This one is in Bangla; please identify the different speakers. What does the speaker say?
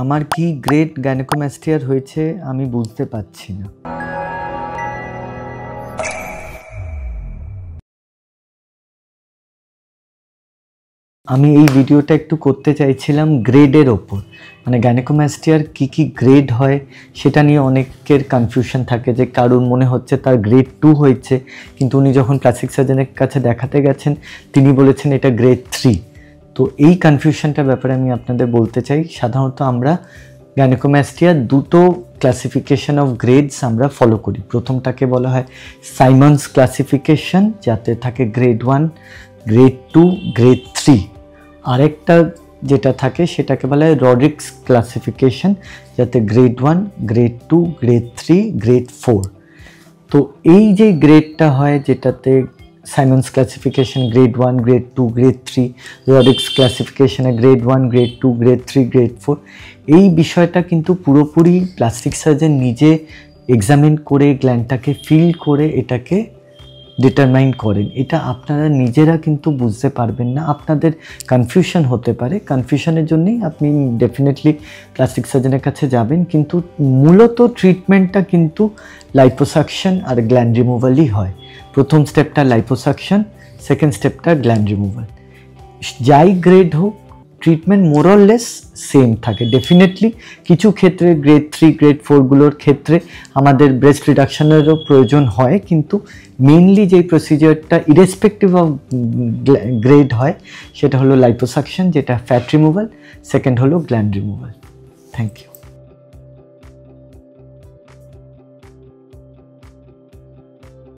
Speaker 1: আমার কি গ্রেড গাইনোকোমাস্টিয়ার হয়েছে আমি বুঝতে পারছি না। আমি এই ভিডিওটা একটু করতে চাইছিলাম গ্রেডের ওপর, মানে গাইনোকোমাস্টিয়ার কি গ্রেড হয় সেটা নিয়ে অনেকের কনফিউশন থাকে, যে কারণ মনে হচ্ছে তার গ্রেড 2 হয়েছে, কিন্তু উনি যখন প্লাস্টিক সার্জনের কাছে দেখাতে গেছেন তিনি বলেছেন এটা গ্রেড 3। তো এই কনফিউশনটার ব্যাপারে আমি আপনাদের বলতে চাই। সাধারণত আমরা গাইনোকোমাস্টিয়ার দুটো ক্লাসিফিকেশন অফ গ্রেডস আমরা ফলো করি। প্রথমটাকে বলা হয় সাইমন্স ক্লাসিফিকেশন, যাতে থাকে গ্রেড 1, গ্রেড 2, গ্রেড 3। আরেকটা যেটা থাকে সেটাকে বলা হয় রড্রিক্স ক্লাসিফিকেশন, যাতে গ্রেড 1, গ্রেড 2, গ্রেড 3, গ্রেড 4। তো এই যে গ্রেডটা হয়, যেটাতে Simons classification grade 1, grade 2, grade 3, Rodrigues ক্লাসিফিকেশনে গ্রেড 1, গ্রেড 2, গ্রেড 3, গ্রেড 4, এই বিষয়টা কিন্তু পুরোপুরি প্লাস্টিক সার্জন নিজে এক্সামিন করে গ্ল্যান্ডটাকে ফিল করে এটাকে ডিটারমাইন করেন। এটা আপনারা নিজেরা কিন্তু বুঝতে পারবেন না, আপনাদের কনফিউশন হতে পারে। কনফিউশনের জন্যই আপনি ডেফিনেটলি প্লাস্টিক সার্জনের কাছে যাবেন, কিন্তু মূলত ট্রিটমেন্টটা কিন্তু লাইপোসাকশন আর গ্ল্যান্ড রিমুভালই হয়। প্রথম স্টেপটা লাইপোসাকশন, সেকেন্ড স্টেপটা গ্ল্যান্ড রিমুভাল। যাই গ্রেড হোক, ট্রিটমেন্ট মোরলেস সেম থাকে। ডেফিনেটলি কিছু ক্ষেত্রে গ্রেড 3, গ্রেড 4গুলোর ক্ষেত্রে আমাদের ব্রেস্ট রিডাকশনেরও প্রয়োজন হয়, কিন্তু মেইনলি যেই প্রসিজারটা ইরেসপেক্টিভ অফ গ্রেড হয় সেটা হলো লাইপোসাকশন, যেটা ফ্যাট রিমুভাল, সেকেন্ড হলো গ্ল্যান্ড রিমুভাল। Thank you.